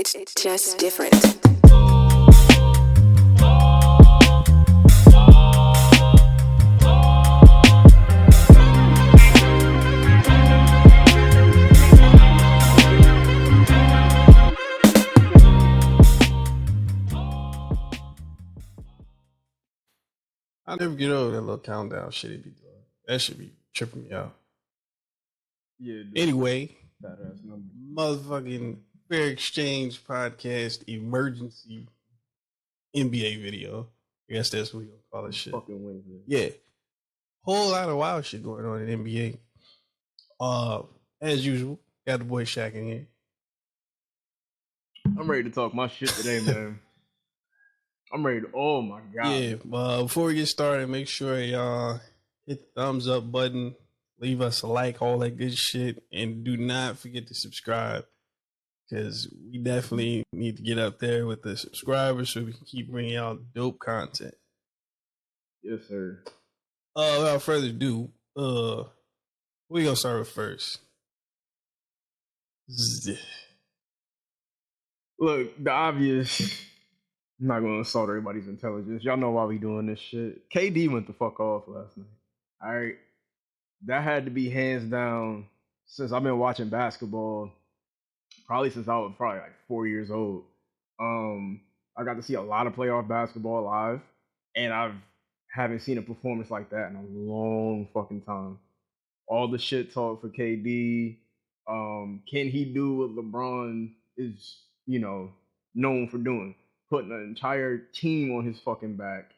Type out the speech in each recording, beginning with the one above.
It's just different. I never get over that little countdown shit he be doing. That should be tripping me out. Yeah. Dude. Anyway, Badass number. motherfucking Fair Exchange podcast emergency NBA video. I guess that's what we gonna call it. Shit. Fucking Wednesday. Yeah, whole lot of wild shit going on in NBA. As usual, got the boy Shaq in here. I'm ready to talk my shit today, man. I'm ready to. Oh my god. Yeah. Before we get started, make sure y'all hit the thumbs up button, leave us a like, all that good shit, and do not forget to subscribe because we definitely need to get up there with the subscribers so we can keep bringing y'all dope content. Yes, sir. Without further ado, we gonna start with first. Look, the obvious. I'm not gonna insult everybody's intelligence. Y'all know why we doing this shit. KD went the fuck off last night. All right, that had to be hands down. Since I've been watching basketball, probably since I was probably like 4 years old. I got to see a lot of playoff basketball live, and I haven't seen a performance like that in a long fucking time. All the shit talk for KD. Can he do what LeBron is, known for doing? Putting an entire team on his fucking back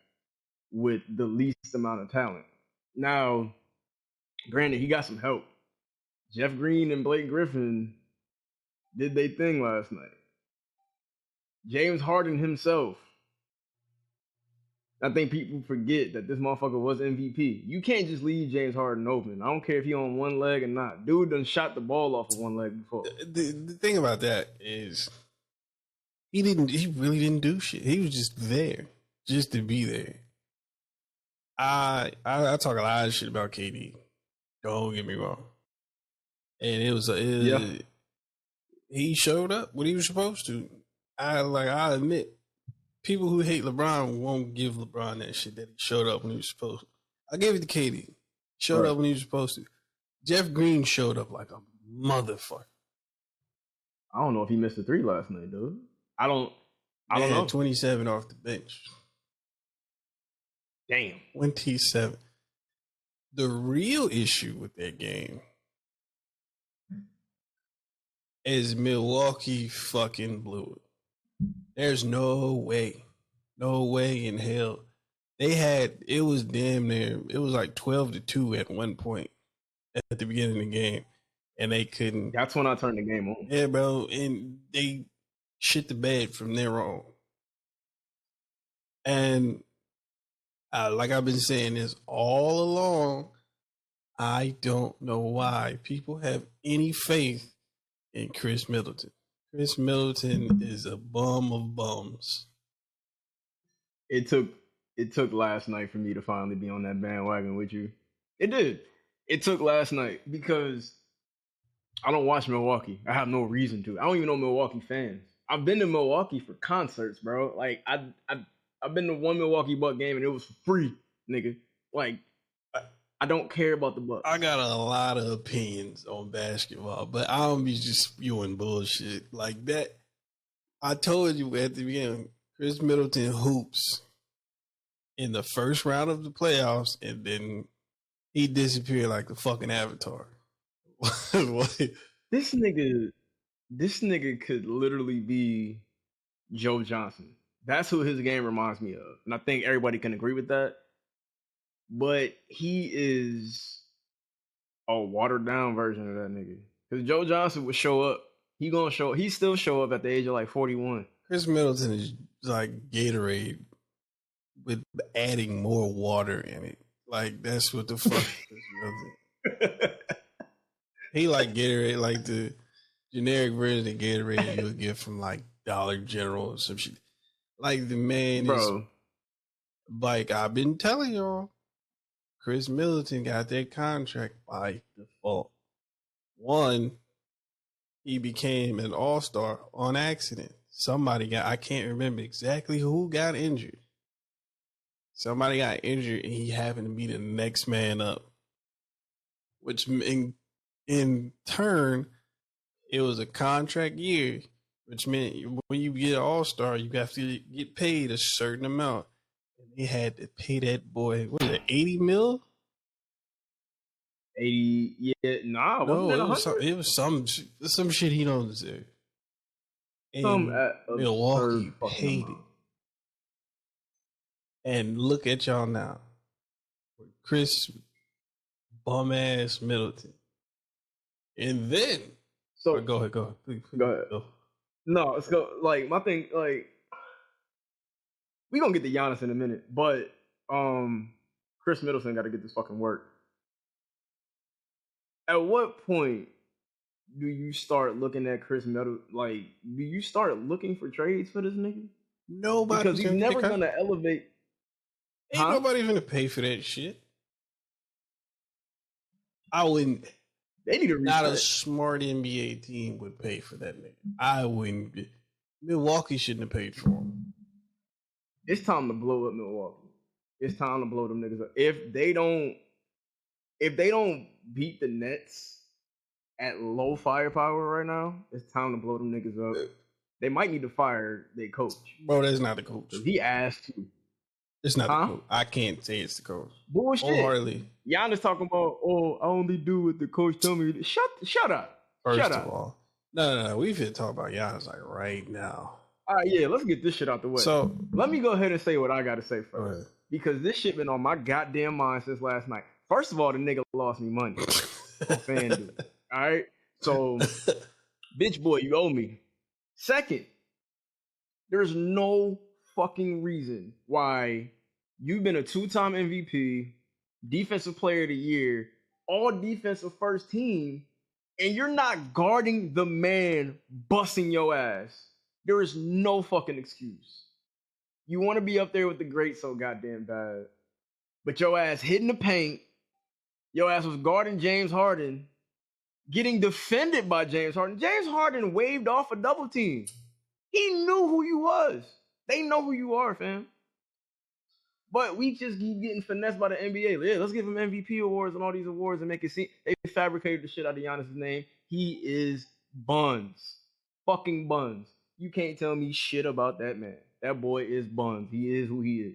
with the least amount of talent. Now, granted, he got some help. Jeff Green and Blake Griffin did their thing last night. James Harden himself. I think people forget that this motherfucker was MVP. You can't just leave James Harden open. I don't care if he on one leg or not. Dude done shot the ball off of one leg before. The thing about that is he really didn't do shit. He was just there, just to be there. I talk a lot of shit about KD. Don't get me wrong. And he showed up when he was supposed to. I admit, people who hate LeBron won't give LeBron that shit that he showed up when he was supposed to. I give it to KD. Showed up when he was supposed to. Jeff Green showed up like a motherfucker. I don't know if he missed a three last night, dude. I don't know. 27 off the bench. Damn. 27. The real issue with that game is Milwaukee fucking blew it. There's no way in hell. It was damn near, it was like 12-2 at one point at the beginning of the game. And they couldn't. That's when I turned the game on. Yeah, bro. And they shit the bed from there on. And like I've been saying this all along, I don't know why people have any faith in Chris Middleton. Chris Middleton is a bum of bums. It took last night for me to finally be on that bandwagon with you. It did. It took last night because I don't watch Milwaukee. I have no reason to. I don't even know Milwaukee fans. I've been to Milwaukee for concerts, bro. Like I've been to one Milwaukee Buck game and it was free, nigga. Like I don't care about the Bucks. I got a lot of opinions on basketball, but I don't be just spewing bullshit like that. I told you at the beginning, Chris Middleton hoops in the first round of the playoffs, and then he disappeared like the fucking Avatar. This nigga could literally be Joe Johnson. That's who his game reminds me of. And I think everybody can agree with that. But he is a watered down version of that nigga. Because Joe Johnson would show up. He still show up at the age of like 41. Chris Middleton is like Gatorade with adding more water in it. Like that's what the fuck Chris Middleton. He like Gatorade, like the generic version of Gatorade you would get from like Dollar General or some shit. Like the man is like I've been telling y'all. Chris Middleton got that contract by default. One, he became an all-star on accident. Somebody I can't remember exactly who got injured. Somebody got injured and he happened to be the next man up. Which in turn, it was a contract year, which meant when you get an all-star, you have to get paid a certain amount. And they had to pay that boy, what is it, 80 mil? 80, yeah, nah, wasn't it 100? It was some shit he don't deserve. And Milwaukee paid it. And look at y'all now. With Chris bum ass Middleton. And then go ahead. Please, go ahead. Go. No, let's go. Like my thing, like we gonna get to Giannis in a minute, but Chris Middleton got to get this fucking work. At what point do you start looking at Chris Middleton? Like, do you start looking for trades for this nigga? Nobody, because he's never gonna elevate. Ain't nobody gonna pay for that shit. I wouldn't. They need to not a smart NBA team would pay for that nigga. I wouldn't. Milwaukee shouldn't have paid for him. It's time to blow up Milwaukee. It's time to blow them niggas up. If they don't beat the Nets at low firepower right now, it's time to blow them niggas up. They might need to fire their coach. Bro, that's not the coach. He asked to. It's not the coach. I can't say it's the coach. Bullshit. Wholeheartedly. Giannis talking about, I only do what the coach tell me. Shut up. First of all. No. We finna talk about Giannis like right now. All right, yeah, let's get this shit out the way. So let me go ahead and say what I gotta say first. Because this shit been on my goddamn mind since last night. First of all, the nigga lost me money. FanDuel. All right? So, bitch boy, you owe me. Second, there's no fucking reason why you've been a 2-time MVP, defensive player of the year, all defensive first team, and you're not guarding the man busting your ass. There is no fucking excuse. You want to be up there with the greats so goddamn bad, but your ass hitting the paint, your ass was guarding James Harden, getting defended by James Harden. James Harden waved off a double team. He knew who you was. They know who you are, fam. But we just keep getting finessed by the NBA. Yeah, let's give him MVP awards and all these awards and make it seem they fabricated the shit out of Giannis' name. He is buns. Fucking buns. You can't tell me shit about that man. That boy is buns. He is who he is.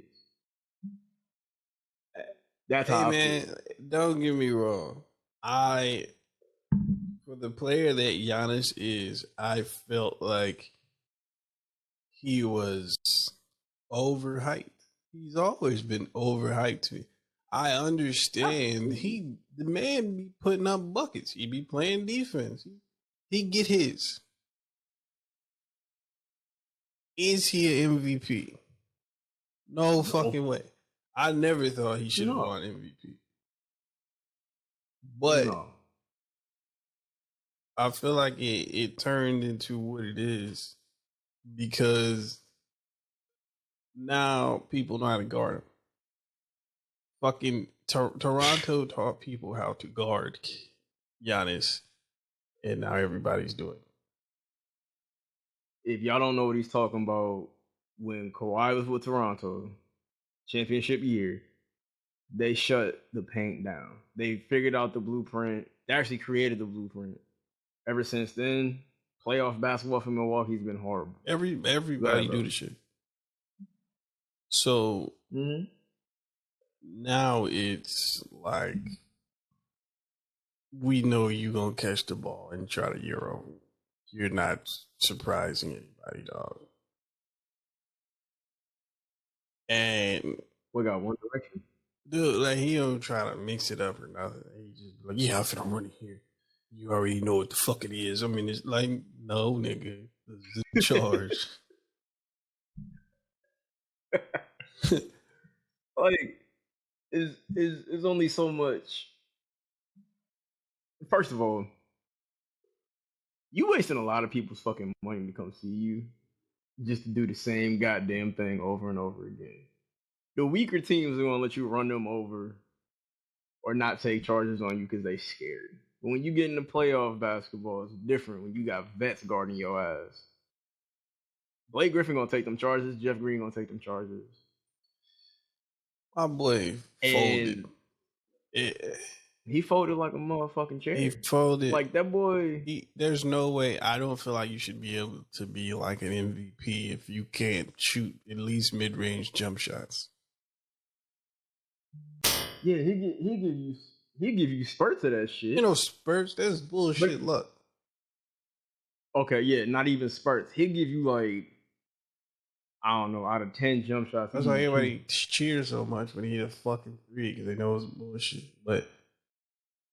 That's how I feel. Don't get me wrong. For the player that Giannis is, I felt like he was overhyped. He's always been overhyped to me. I understand the man be putting up buckets. He be playing defense. He get his. Is he an MVP? No fucking way. I never thought he should have won MVP. But I feel like it turned into what it is because now people know how to guard him. Fucking Toronto taught people how to guard Giannis, and now everybody's doing it. If y'all don't know what he's talking about, when Kawhi was with Toronto, championship year, they shut the paint down. They figured out the blueprint. They actually created the blueprint. Ever since then, playoff basketball for Milwaukee's been horrible. Everybody do the shit. So now it's like we know you gonna catch the ball and try to Euro. You're not surprising anybody, dog. And we got One Direction. Dude, like he don't try to mix it up or nothing. He just like, yeah, I'm finna run it here. You already know what the fuck it is. I mean, it's like, no, nigga, this is charge. Like, is only so much. First of all, you wasting a lot of people's fucking money to come see you just to do the same goddamn thing over and over again. The weaker teams are gonna let you run them over or not take charges on you because they scared. But when you get into playoff basketball, it's different when you got vets guarding your ass. Blake Griffin gonna take them charges. Jeff Green gonna take them charges. My boy folded. He folded like a motherfucking chair. He folded. Like that boy. There's no way. I don't feel like you should be able to be like an MVP if you can't shoot at least mid-range jump shots. Yeah, he give you spurts of that shit. You know, spurts. That's bullshit luck. Okay, yeah, not even spurts. He'll give you like, I don't know, out of 10 jump shots. That's why everybody cheers so much when he hit a fucking three because they know it's bullshit. But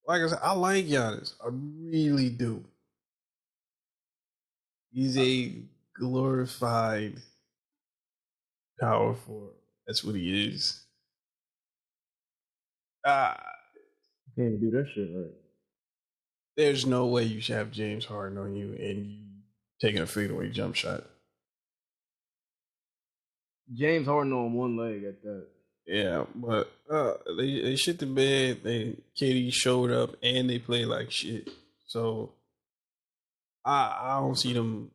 like I said, I like Giannis. I really do. He's a glorified power forward. That's what he is. Can't do that shit right. There's no way you should have James Harden on you and you taking a fadeaway jump shot. James Harden on one leg at that. Yeah, but they shit the bed. KD showed up and they played like shit. So I don't see them.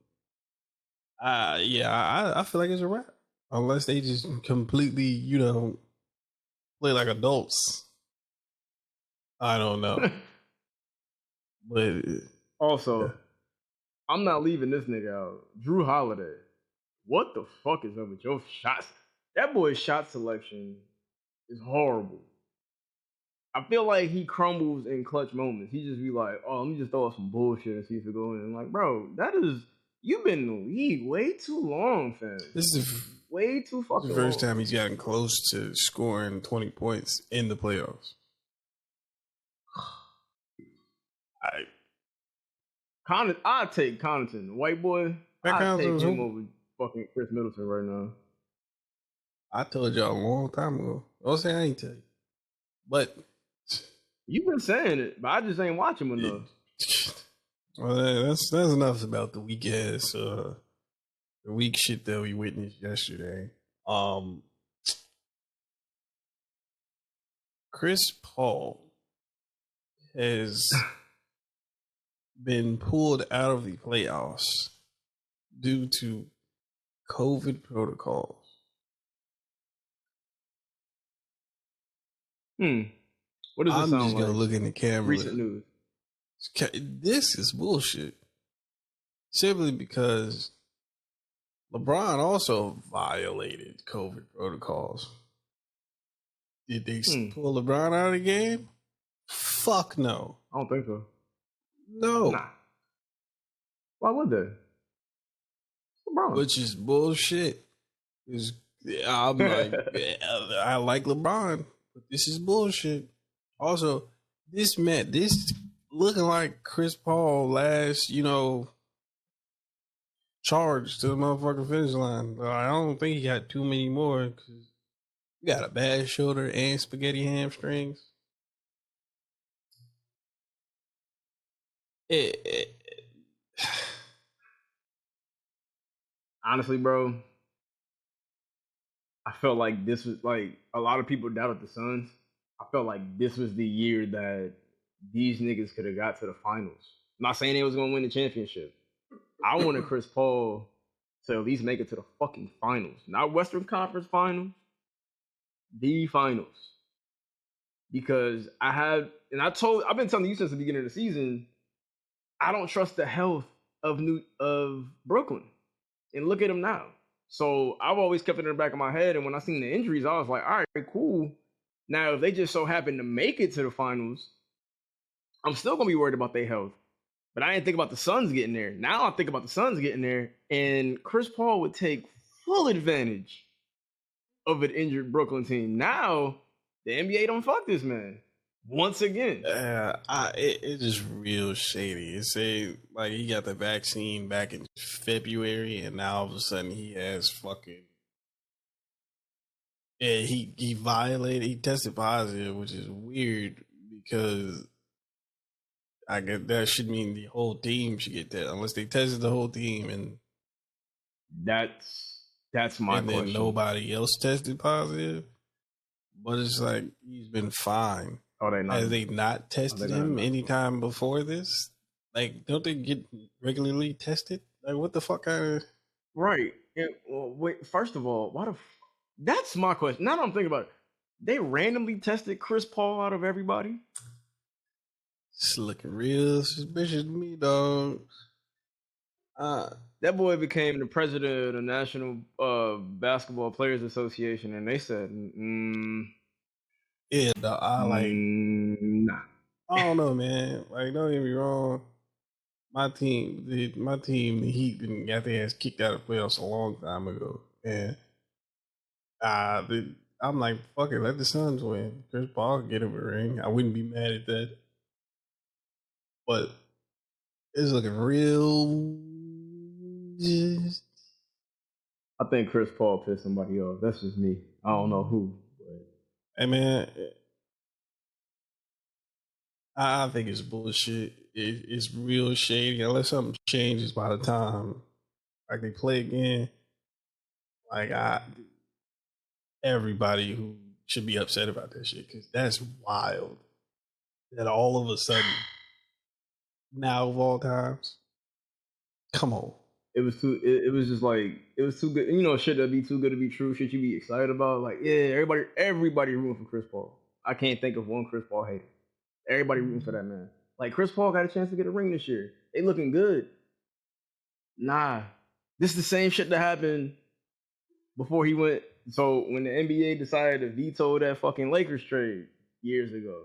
I feel like it's a wrap unless they just completely, play like adults. I don't know. But also, yeah. I'm not leaving this nigga out. Drew Holiday. What the fuck is up with your shots? That boy's shot selection is horrible. I feel like he crumbles in clutch moments. He just be like, oh, let me just throw out some bullshit and see if it goes in. Like, bro, you've been in the league way too long, fam. This is way too fucking the first long. time he's gotten close to scoring 20 points in the playoffs. I'd take Connaughton, white boy. I'd take him over fucking Chris Middleton right now. I told y'all a long time ago. Don't say I ain't tell you. But you've been saying it, but I just ain't watching him enough. Well, that's enough about the weak ass, the weak shit that we witnessed yesterday. Chris Paul has been pulled out of the playoffs due to COVID protocols. What does it sound like? I'm just gonna look in the camera. Recent news. This is bullshit. Simply because LeBron also violated COVID protocols. Did they pull LeBron out of the game? Fuck no. I don't think so. No. Nah. Why would they? LeBron. Which is bullshit. I'm like, I like LeBron, but this is bullshit. Also, this looking like Chris Paul last, charge to the motherfucking finish line. I don't think he got too many more because he got a bad shoulder and spaghetti hamstrings. Honestly, bro, I felt like this was like a lot of people doubted the Suns. I felt like this was the year that these niggas could have got to the finals. I'm not saying they was gonna win the championship. I wanted Chris Paul to at least make it to the fucking finals, not Western Conference Finals, the finals. Because I've been telling you since the beginning of the season, I don't trust the health of Brooklyn. And look at them now. So I've always kept it in the back of my head. And when I seen the injuries, I was like, all right, cool. Now, if they just so happen to make it to the finals, I'm still going to be worried about their health. But I didn't think about the Suns getting there. Now I think about the Suns getting there. And Chris Paul would take full advantage of an injured Brooklyn team. Now, the NBA don't fuck this man. Once again. It's just real shady. It's like he got the vaccine back in February and now all of a sudden he has fucking he violated, he tested positive, which is weird because I guess that should mean the whole team should get that unless they tested the whole team and that's my and question. Then nobody else tested positive. But it's like he's been fine. Oh, they not. Have they not tested him anytime before this? Like, don't they get regularly tested? Like, what the fuck kind of... Right. Well, wait, first of all, that's my question. Now that I'm thinking about it, they randomly tested Chris Paul out of everybody? It's looking real suspicious to me, dog. That boy became the president of the National Basketball Players Association, and they said, yeah, dog, nah. I don't know, man. Like, don't get me wrong. My team, the Heat, got their ass kicked out of playoffs a long time ago, and I'm like, fuck it, let the Suns win. Chris Paul get him a ring. I wouldn't be mad at that. But it's looking real. I think Chris Paul pissed somebody off. That's just me. I don't know who. But... Hey, man, I think it's bullshit. It's real shady. Unless something changes by the time, like, they play again. Like, everybody who should be upset about that shit, because that's wild. That all of a sudden, now of all times, come on. It was too. It was just like it was too good. You know, shit that be too good to be true. Shit you be excited about. Like, yeah, everybody rooting for Chris Paul. I can't think of one Chris Paul hater. Everybody rooting for that man. Like, Chris Paul got a chance to get a ring this year. They looking good. Nah, this is the same shit that happened before he went. So when the NBA decided to veto that fucking Lakers trade years ago,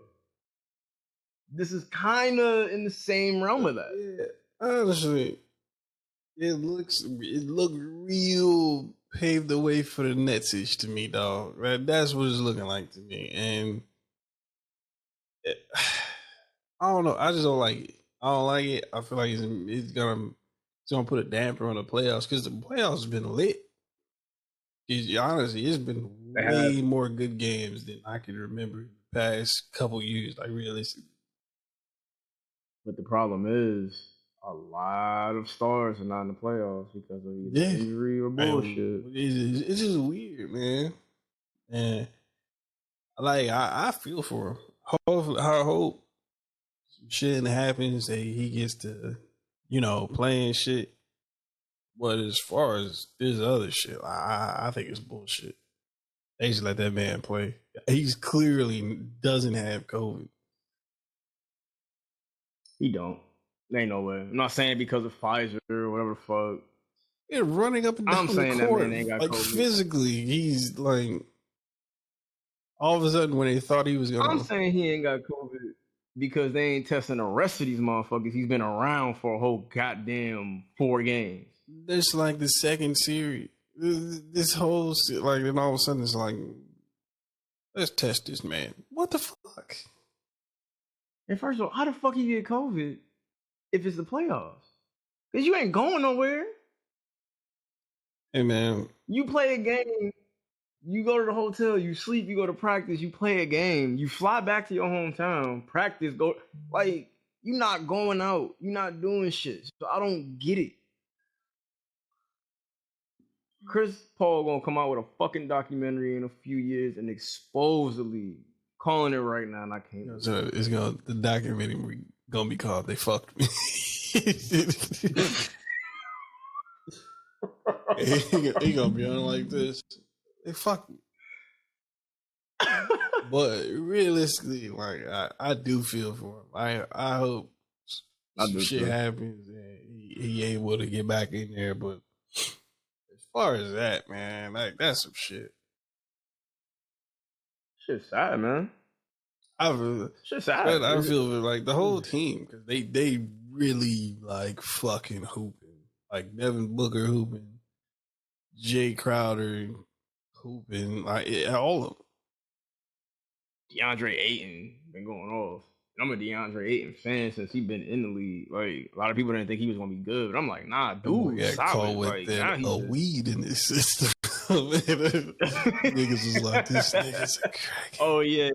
this is kind of in the same realm of that. Yeah, honestly, it looked real paved the way for the Nets-ish to me, dog. Right? That's what it's looking like to me, and I don't know. I just don't like it. I don't like it. I feel like it's gonna put a damper on the playoffs, because the playoffs have been lit. Honestly, it's been way more good games than I can remember in the past couple years, like, realistically. But the problem is, a lot of stars are not in the playoffs because of either injury or bullshit. It's just weird, man. And, like, I feel for him. Hopefully, I hope shit happens that he gets to, play and shit. But as far as this other shit, I think it's bullshit. They just let that man play. He's clearly doesn't have COVID. He don't. There ain't no way. I'm not saying because of Pfizer or whatever the fuck. Yeah, running up and down the court. That man ain't got COVID. Physically, he's like, all of a sudden when they thought he was gonna... I'm saying he ain't got COVID because they ain't testing the rest of these motherfuckers. He's been around for a whole goddamn 4 games. That's like the second series. This whole, like, then all of a sudden it's like, let's test this man. What the fuck? And first of all, how the fuck you get COVID if it's the playoffs? Because you ain't going nowhere. Hey, man. You play a game, you go to the hotel, you sleep, you go to practice, you play a game, you fly back to your hometown, practice, go. Like, you're not going out. You're not doing shit. So I don't get it. Chris Paul gonna come out with a fucking documentary in a few years and expose the league. Calling it right now, and I can't. So the documentary gonna be called "They Fucked Me." he gonna be on like this. They fucked me. But realistically, like, I do feel for him. I hope some shit happens and he able to get back in there. But as far as that, man, like, that's some shit. Shit's sad, man. I feel like the whole team, because they really, like, fucking hooping. Like, Devin Booker hooping, Jay Crowder hooping, like, all of them. DeAndre Ayton been going off. I'm a DeAndre Ayton fan since he been in the league. Like, a lot of people didn't think he was gonna be good, but I'm like, nah, dude, solid. Like, a weed in his system. Niggas was like, this nigga's a crack. Oh yeah.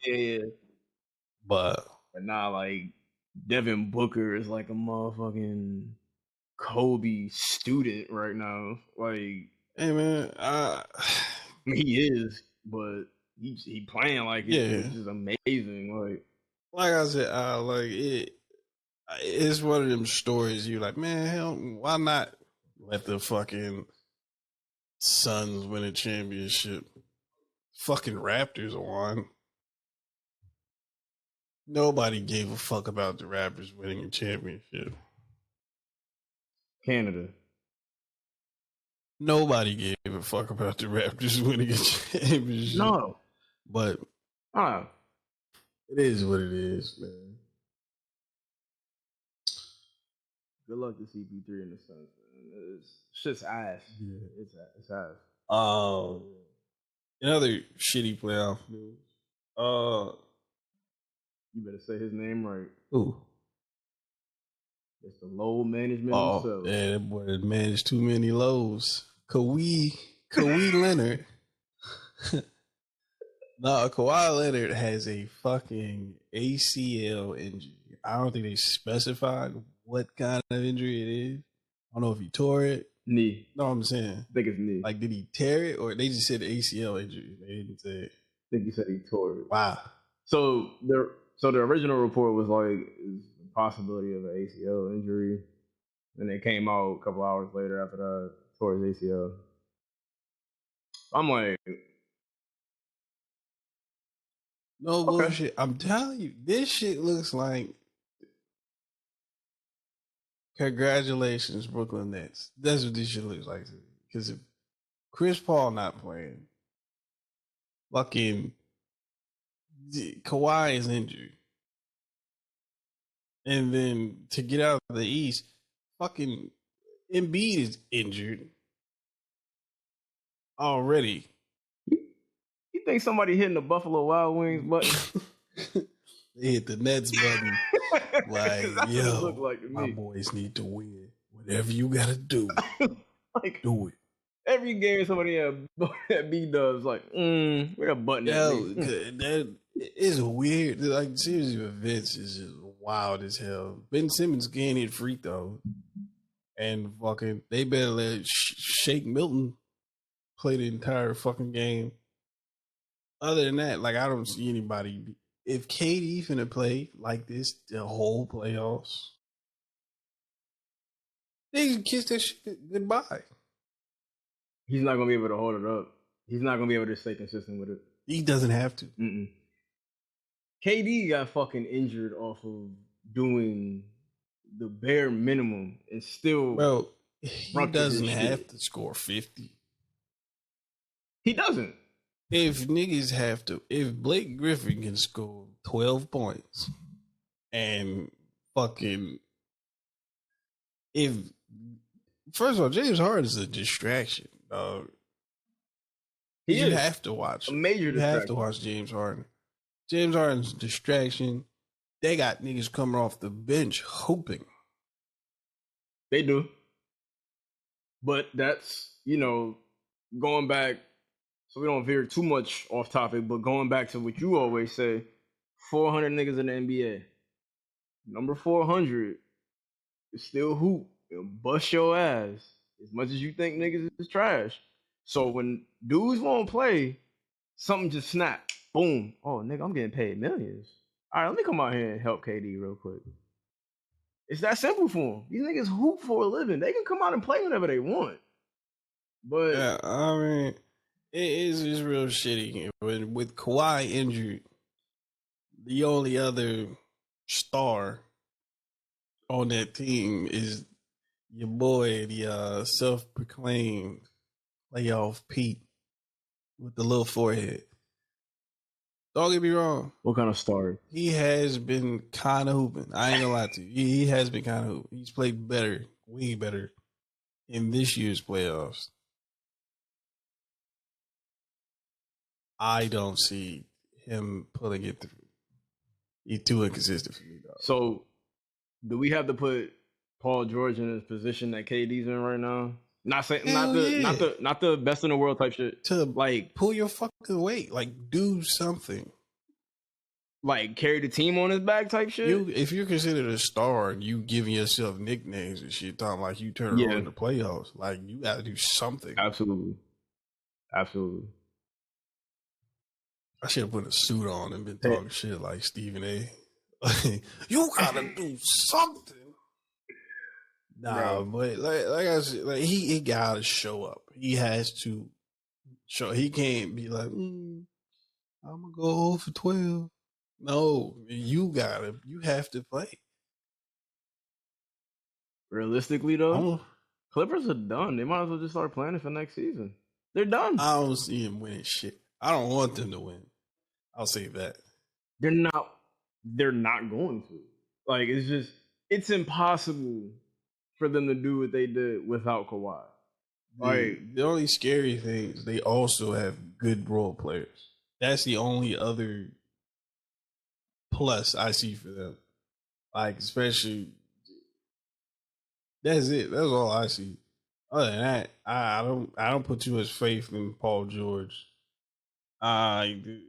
But nah, like, Devin Booker is like a motherfucking Kobe student right now. Like, hey, man, he is, but he playing like it. It's just amazing. Like, like I said, it's one of them stories you like, man, hell, why not let the fucking Suns win a championship? Fucking Raptors won. Nobody gave a fuck about the Raptors winning a championship. Canada. Nobody gave a fuck about the Raptors winning a championship. No. But it is what it is, man. Good luck to CP3 and the Suns, man. It's shit's ass. Yeah. It's ass. Another shitty playoff news. You better say his name right. Who? It's the low management himself. Yeah, that boy managed too many lows. Kawhi Leonard. No, Kawhi Leonard has a fucking ACL injury. I don't think they specified what kind of injury it is. I don't know if he tore it. Knee. No, I'm saying. I think it's knee. Like, did he tear it, or they just said ACL injury? They didn't say it. I think he said he tore it. Wow. So the original report was like the possibility of an ACL injury, and it came out a couple hours later after that tore his ACL. I'm like, no bullshit. I'm telling you, this shit looks like congratulations, Brooklyn Nets. That's what this shit looks like to me. Because if Chris Paul not playing, fucking Kawhi is injured. And then to get out of the East, fucking Embiid is injured already. You think somebody hitting the Buffalo Wild Wings button? They hit the Nets button. Like, yo, my boys need to win. Whatever you gotta do, like, do it. Every game somebody at B-Dubs like, where a button that is weird. Like, series of events is just wild as hell. Ben Simmons can't hit free throws. And fucking, they better let Shake Milton play the entire fucking game. Other than that, like, I don't see anybody. If KD finna play like this the whole playoffs, they can kiss that shit goodbye. He's not gonna be able to hold it up. He's not gonna be able to stay consistent with it. He doesn't have to. KD got fucking injured off of doing the bare minimum and still. Bro, he doesn't have to score 50. He doesn't. If niggas have to, if Blake Griffin can score 12 points and fucking, first of all, James Harden is a distraction, dog. You have to watch. A major distraction. You have to watch James Harden. James Harden's a distraction. They got niggas coming off the bench hoping. They do. But that's, going back, so we don't veer too much off topic, but going back to what you always say, 400 niggas in the NBA. Number 400 is still hoop. It'll bust your ass as much as you think niggas is trash. So when dudes won't play, something just snap. Boom. Oh, nigga, I'm getting paid millions. All right, let me come out here and help KD real quick. It's that simple for them. These niggas hoop for a living. They can come out and play whenever they want. But yeah, I mean, it's real shitty. With Kawhi injured, the only other star on that team is your boy, the self-proclaimed playoff Pete with the little forehead. Don't get me wrong. What kind of star? He has been kind of hooping. I ain't gonna lie to you. He has been kind of hooping. He's played better, way better, in this year's playoffs. I don't see him pulling it through. He's too inconsistent for me, dog. So, do we have to put Paul George in his position that KD's in right now? Not the best in the world type shit. To like pull your fucking weight, like do something, like carry the team on his back type shit. If you're considered a star and you giving yourself nicknames and shit, talking like you turn on in the playoffs, like you got to do something. Absolutely. I should have put a suit on and been talking shit like Stephen A. You gotta do something. Nah, Bro. but like I said, like he gotta show up. He has to show. He can't be like, I'm gonna go 0 for 12. No, you have to play. Realistically, though, I'm, Clippers are done. They might as well just start planning for next season. They're done. I don't see him winning shit. I don't want them to win. I'll say that. They're not. They're not going to. Like it's impossible for them to do what they did without Kawhi. The only scary thing is they also have good role players. That's the only other plus I see for them. Like, especially, that's it. That's all I see. Other than that, I don't put too much faith in Paul George. I do.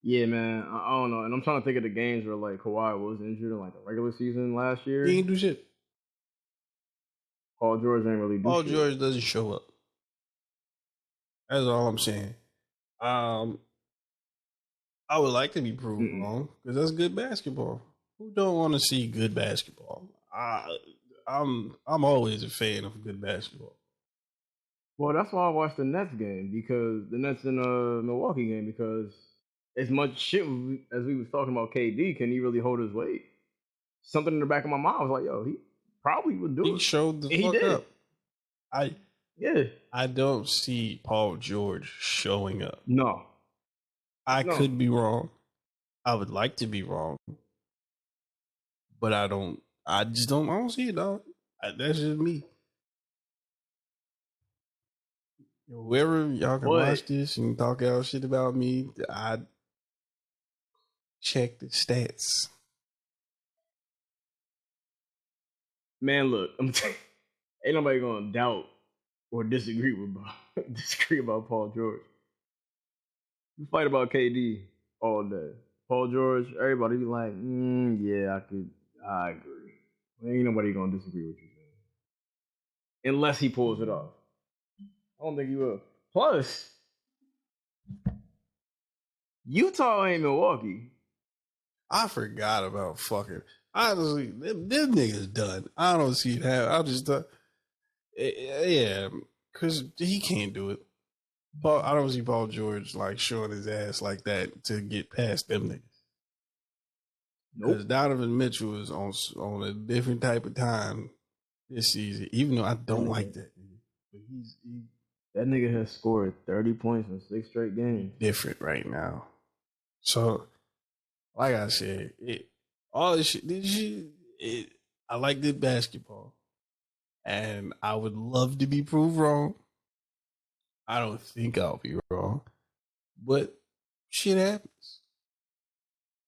Yeah, man. I don't know. And I'm trying to think of the games where like Kawhi was injured in like the regular season last year. He ain't do shit. Paul George ain't really do Paul shit. George doesn't show up. That's all I'm saying. I would like to be proven wrong because that's good basketball. Who don't want to see good basketball? I'm always a fan of good basketball. Well, that's why I watched the Nets game, because the Nets in Milwaukee game, because as much shit as we was talking about KD, can he really hold his weight? Something in the back of my mind was like, yo, he probably would do it. He showed the And fuck he did. up. I don't see Paul George showing up. No. I could be wrong. I would like to be wrong. But I don't see it, dog. That's just me. Whoever y'all can watch this and talk out shit about me, I check the stats. Man, look, ain't nobody gonna doubt or disagree about Paul George. You fight about KD all day. Paul George, everybody be like, yeah, I agree. Ain't nobody gonna disagree with you, man. Unless he pulls it off. I don't think he will. Plus, Utah ain't Milwaukee. I forgot about fucking. Honestly, them niggas done. I don't see it happen. I just thought, yeah, because he can't do it. But I don't see Paul George like showing his ass like that to get past them niggas. Because Donovan Mitchell is on a different type of time this season, even though I don't like that. But that nigga has scored 30 points in 6 straight games. Different right now. So, like I said, all this shit, I like good basketball. And I would love to be proved wrong. I don't think I'll be wrong. But shit happens.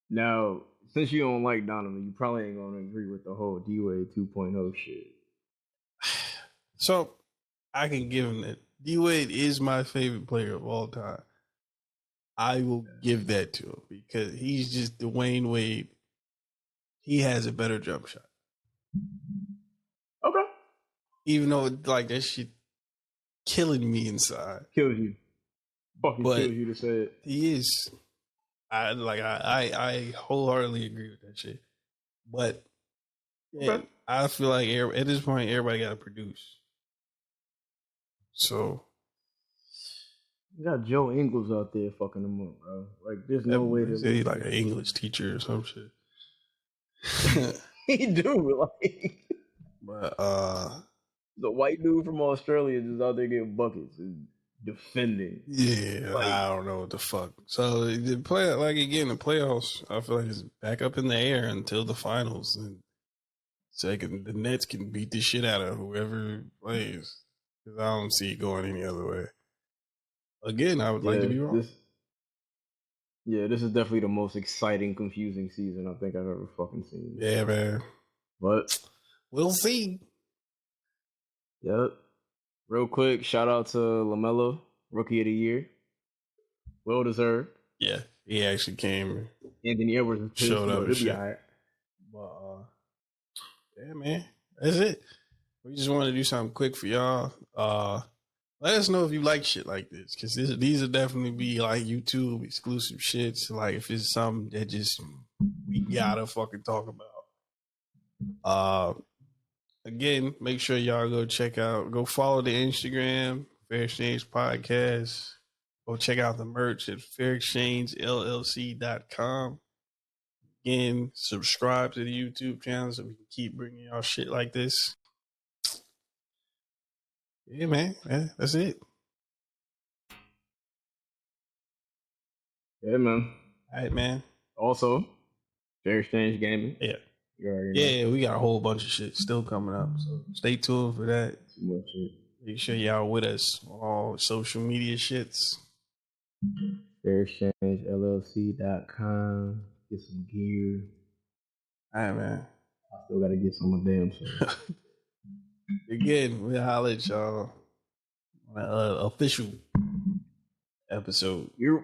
Now, since you don't like Donovan, you probably ain't going to agree with the whole D-Wade 2.0 shit. So, I can give him that. D-Wade is my favorite player of all time. I will give that to him because he's just Dwayne Wade. He has a better jump shot. Okay. Even though like that shit killing me inside. Kills you. Fucking kills you to say it. He is. I wholeheartedly agree with that shit. But yeah, I feel like at this point everybody gotta produce. So you got Joe Ingles out there fucking him up, bro. Like there's no way to he's like an English teacher or some shit. He do like but the white dude from Australia just out there getting buckets and defending. Yeah, like, I don't know what the fuck. So the play like again the playoffs, I feel like it's back up in the air until the finals, and the Nets can beat the shit out of whoever plays. Because I don't see it going any other way. Again, I would like to be wrong. This is definitely the most exciting, confusing season I think I've ever fucking seen. Yeah, man. But we'll see. Yep. Real quick, shout out to LaMelo, Rookie of the Year. Well deserved. Yeah, he actually came. Anthony Edwards showed up and shit. Right. But yeah, man, that's it. We just wanted to do something quick for y'all. Let us know if you like shit like this, because these will definitely be like YouTube exclusive shits. Like if it's something that just we gotta fucking talk about. Again, make sure y'all go follow the Instagram, Fair Exchange Podcast. Go check out the merch at fairexchangellc.com. Again, subscribe to the YouTube channel so we can keep bringing y'all shit like this. Yeah, man. That's it. Yeah, man. All right, man. Also, Fair Exchange Gaming. Yeah. You already know. Yeah, we got a whole bunch of shit still coming up. So stay tuned for that. Too much shit. Make sure y'all with us on all social media shits. FairExchangeLLC.com. Get some gear. All right, man. I still gotta get some of them. So. Again, we'll holler at y'all on an official episode. You.